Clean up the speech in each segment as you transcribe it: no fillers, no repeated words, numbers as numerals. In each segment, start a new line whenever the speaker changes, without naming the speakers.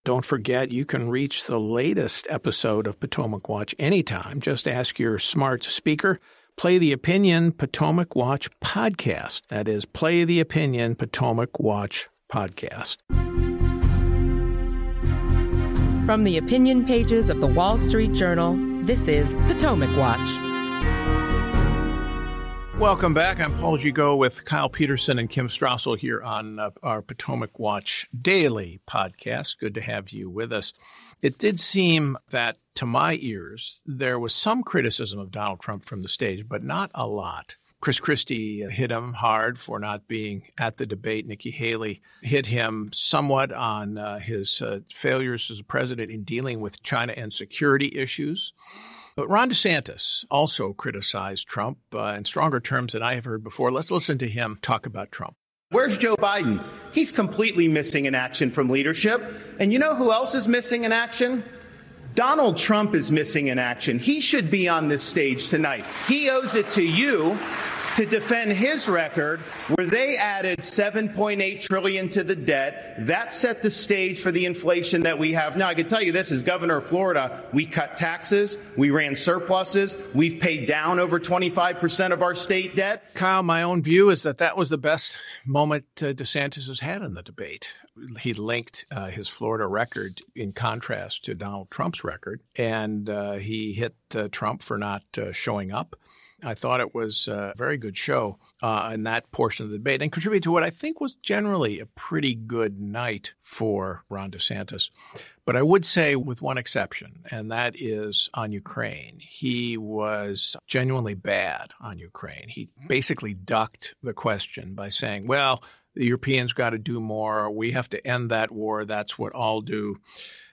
Don't forget, you can reach the latest episode of Potomac Watch anytime. Just ask your smart speaker, play the Opinion Potomac Watch podcast. That is, play the Opinion Potomac Watch podcast.
From the opinion pages of the Wall Street Journal, this is Potomac Watch.
Welcome back. I'm Paul Gigot with Kyle Peterson and Kim Strassel here on our Potomac Watch Daily podcast. Good to have you with us. It did seem that, to my ears, there was some criticism of Donald Trump from the stage, but not a lot. Chris Christie hit him hard for not being at the debate. Nikki Haley hit him somewhat on his failures as a president in dealing with China and security issues. But Ron DeSantis also criticized Trump in stronger terms than I have heard before. Let's listen to him talk about Trump.
Where's Joe Biden? He's completely missing in action from leadership. And you know who else is missing in action? Donald Trump is missing in action. He should be on this stage tonight. He owes it to you to defend his record, where they added $7.8 trillion to the debt. That set the stage for the inflation that we have now. I can tell you this, as governor of Florida, we cut taxes, we ran surpluses, we've paid down over 25% of our state debt.
Kyle, my own view is that was the best moment DeSantis has had in the debate. He linked his Florida record in contrast to Donald Trump's record, and he hit Trump for not showing up. I thought it was a very good show in that portion of the debate and contributed to what I think was generally a pretty good night for Ron DeSantis. But I would say with one exception, and that is on Ukraine. He was genuinely bad on Ukraine. He basically ducked the question by saying, well, the Europeans got to do more. We have to end that war. That's what I'll do.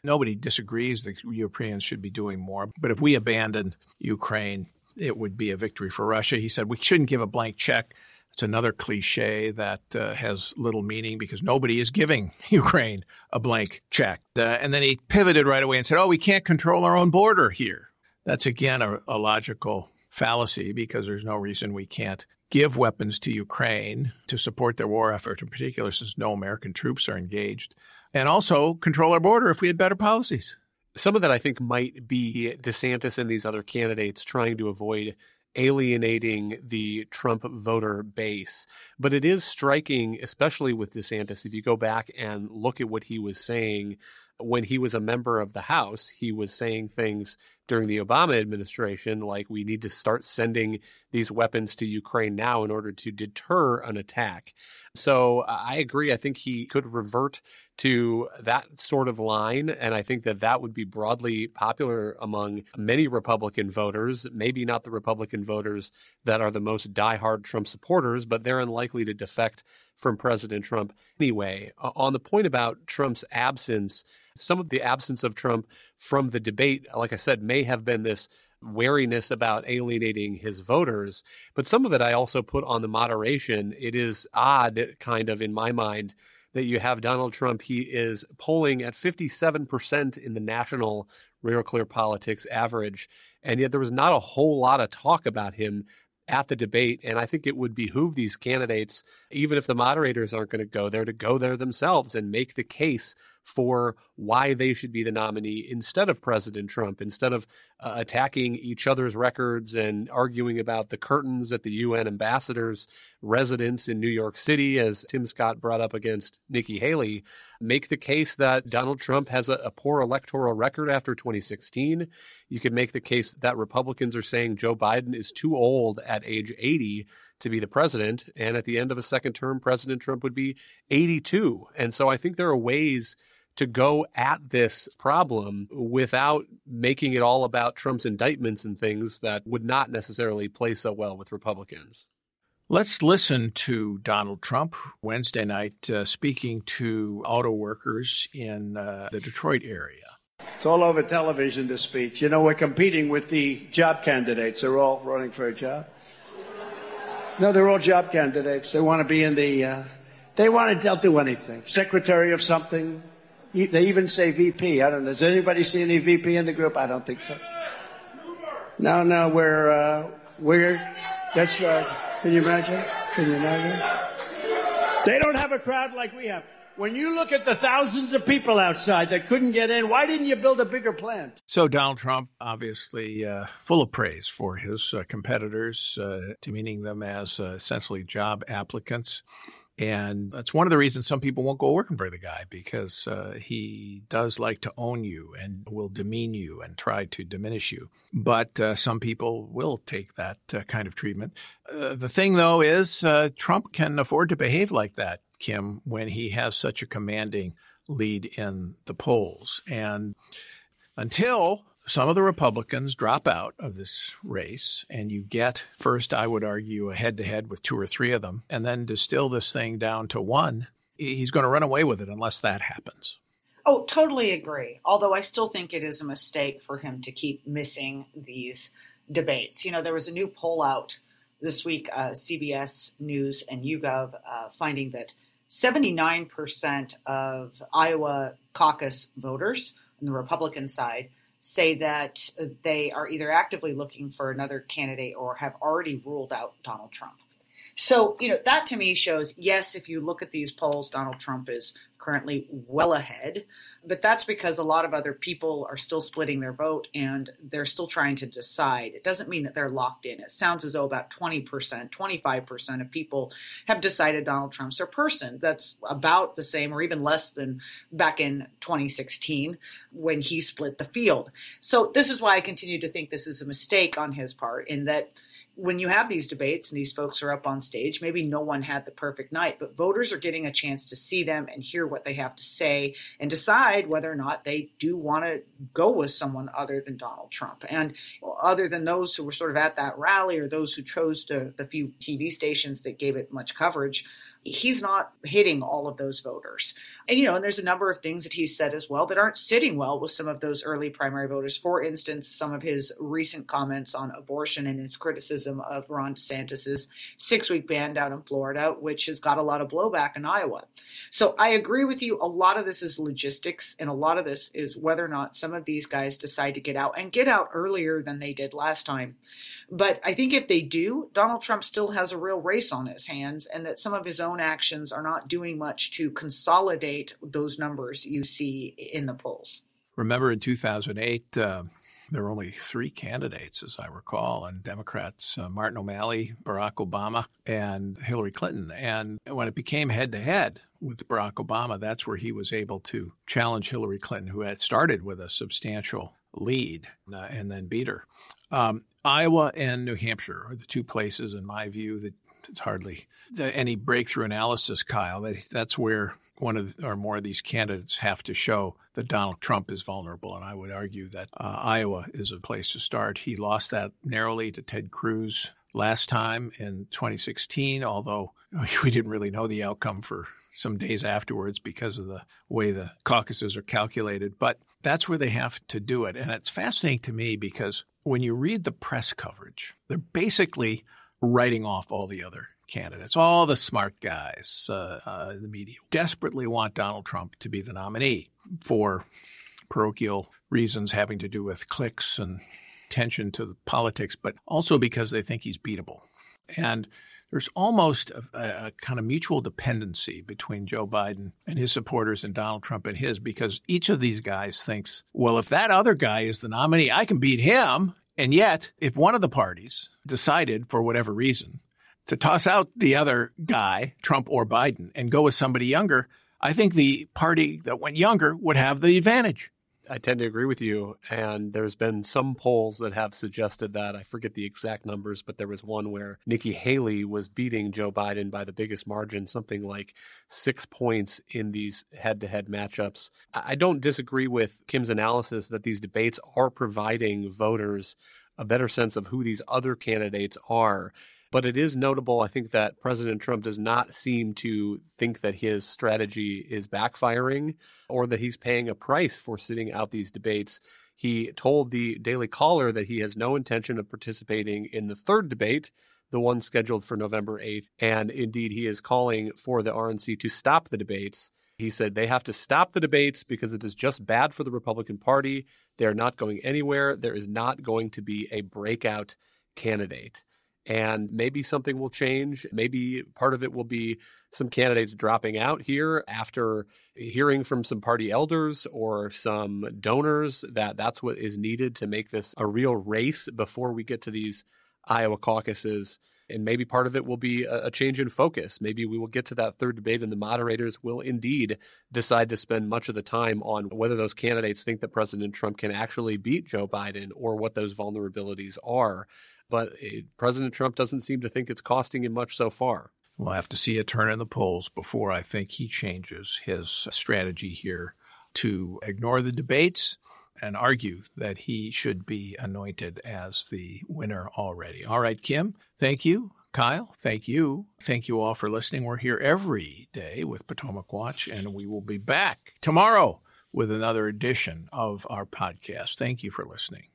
Nobody disagrees the Europeans should be doing more. But if we abandon Ukraine, it would be a victory for Russia. He said we shouldn't give a blank check. It's another cliche that has little meaning because nobody is giving Ukraine a blank check. And then he pivoted right away and said, we can't control our own border here. That's, again, a logical fallacy because there's no reason we can't give weapons to Ukraine to support their war effort, in particular since no American troops are engaged, and also control our border if we had better policies.
Some of that, I think, might be DeSantis and these other candidates trying to avoid alienating the Trump voter base. But it is striking, especially with DeSantis, if you go back and look at what he was saying when he was a member of the House. He was saying things during the Obama administration like we need to start sending these weapons to Ukraine now in order to deter an attack. So I agree. I think he could revert to that sort of line. And I think that would be broadly popular among many Republican voters, maybe not the Republican voters that are the most diehard Trump supporters, but they're unlikely to defect from President Trump anyway. On the point about Trump's absence, some of the absence of Trump from the debate, like I said, may have been this wariness about alienating his voters, but some of it I also put on the moderation. It is odd, kind of, in my mind, that you have Donald Trump. He is polling at 57% in the national Real Clear Politics average, and yet there was not a whole lot of talk about him at the debate. And I think it would behoove these candidates, even if the moderators aren't going to go there themselves and make the case for why they should be the nominee instead of President Trump, instead of attacking each other's records and arguing about the curtains at the UN ambassador's residence in New York City, as Tim Scott brought up against Nikki Haley. Make the case that Donald Trump has a poor electoral record after 2016. You could make the case that Republicans are saying Joe Biden is too old at age 80 to be the president, and at the end of a second term, President Trump would be 82. And so I think there are ways to go at this problem without making it all about Trump's indictments and things that would not necessarily play so well with Republicans.
Let's listen to Donald Trump Wednesday night speaking to auto workers in the Detroit area.
It's all over television, this speech. You know, we're competing with the job candidates. They're all running for a job. No, they're all job candidates. They want to be in the, they'll do anything. Secretary of something. They even say VP. I don't know. Does anybody see any VP in the group? I don't think so. No, that's, can you imagine? They don't have a crowd like we have. When you look at the thousands of people outside that couldn't get in, why didn't you build a bigger plant?
So Donald Trump, obviously full of praise for his competitors, demeaning them as essentially job applicants. And that's one of the reasons some people won't go working for the guy, because he does like to own you and will demean you and try to diminish you. But some people will take that kind of treatment. The thing, though, is Trump can afford to behave like that, Kim, when he has such a commanding lead in the polls. And until some of the Republicans drop out of this race and you get, first, I would argue, a head-to-head with two or three of them, and then distill this thing down to one, he's going to run away with it unless that happens.
Oh, totally agree. Although I still think it is a mistake for him to keep missing these debates. You know, there was a new poll out this week, CBS News and YouGov, finding that 79% of Iowa caucus voters on the Republican side say that they are either actively looking for another candidate or have already ruled out Donald Trump. So, you know, that to me shows, yes, if you look at these polls, Donald Trump is currently well ahead, but that's because a lot of other people are still splitting their vote and they're still trying to decide. It doesn't mean that they're locked in. It sounds as though about 20%, 25% of people have decided Donald Trump's their person. That's about the same or even less than back in 2016 when he split the field. So this is why I continue to think this is a mistake on his part, in that when you have these debates and these folks are up on stage, maybe no one had the perfect night, but voters are getting a chance to see them and hear what they have to say and decide whether or not they do want to go with someone other than Donald Trump. And other than those who were sort of at that rally or those who chose the few TV stations that gave it much coverage, he's not hitting all of those voters. And, you know, and there's a number of things that he's said as well that aren't sitting well with some of those early primary voters. For instance, some of his recent comments on abortion and his criticism of Ron DeSantis's 6-week ban down in Florida, which has got a lot of blowback in Iowa. So I agree with you. A lot of this is logistics, and a lot of this is whether or not some of these guys decide to get out and get out earlier than they did last time. But I think if they do, Donald Trump still has a real race on his hands, and that some of his own actions are not doing much to consolidate those numbers you see in the polls.
Remember in 2008, there were only 3 candidates, as I recall, and Democrats, Martin O'Malley, Barack Obama, and Hillary Clinton. And when it became head-to-head with Barack Obama, that's where he was able to challenge Hillary Clinton, who had started with a substantial lead and then beat her. Iowa and New Hampshire are the 2 places, in my view, that it's hardly any breakthrough analysis, Kyle. That's where one of or more of these candidates have to show that Donald Trump is vulnerable. And I would argue that Iowa is a place to start. He lost that narrowly to Ted Cruz last time in 2016, although we didn't really know the outcome for some days afterwards because of the way the caucuses are calculated. But that's where they have to do it. And it's fascinating to me because when you read the press coverage, they're basically writing off all the other candidates. All the smart guys, the media, desperately want Donald Trump to be the nominee for parochial reasons having to do with clicks and attention to the politics, but also because they think he's beatable. And there's almost a kind of mutual dependency between Joe Biden and his supporters and Donald Trump and his, because each of these guys thinks, well, if that other guy is the nominee, I can beat him. And yet, if one of the parties decided, for whatever reason, to toss out the other guy, Trump or Biden, and go with somebody younger, I think the party that went younger would have the advantage.
I tend to agree with you. And there's been some polls that have suggested that. I forget the exact numbers, but there was one where Nikki Haley was beating Joe Biden by the biggest margin, something like 6 points in these head-to-head matchups. I don't disagree with Kim's analysis that these debates are providing voters a better sense of who these other candidates are. But it is notable, I think, that President Trump does not seem to think that his strategy is backfiring or that he's paying a price for sitting out these debates. He told the Daily Caller that he has no intention of participating in the 3rd debate, the one scheduled for November 8th. And indeed, he is calling for the RNC to stop the debates. He said they have to stop the debates because it is just bad for the Republican Party. They're not going anywhere. There is not going to be a breakout candidate. and maybe something will change. Maybe part of it will be some candidates dropping out here after hearing from some party elders or some donors that that's what is needed to make this a real race before we get to these Iowa caucuses. And maybe part of it will be a change in focus. Maybe we will get to that third debate and the moderators will indeed decide to spend much of the time on whether those candidates think that President Trump can actually beat Joe Biden or what those vulnerabilities are. But President Trump doesn't seem to think it's costing him much so far.
We'll have to see a turn in the polls before I think he changes his strategy here to ignore the debates and argue that he should be anointed as the winner already. All right, Kim, thank you. Kyle, thank you. Thank you all for listening. We're here every day with Potomac Watch, and we will be back tomorrow with another edition of our podcast. Thank you for listening.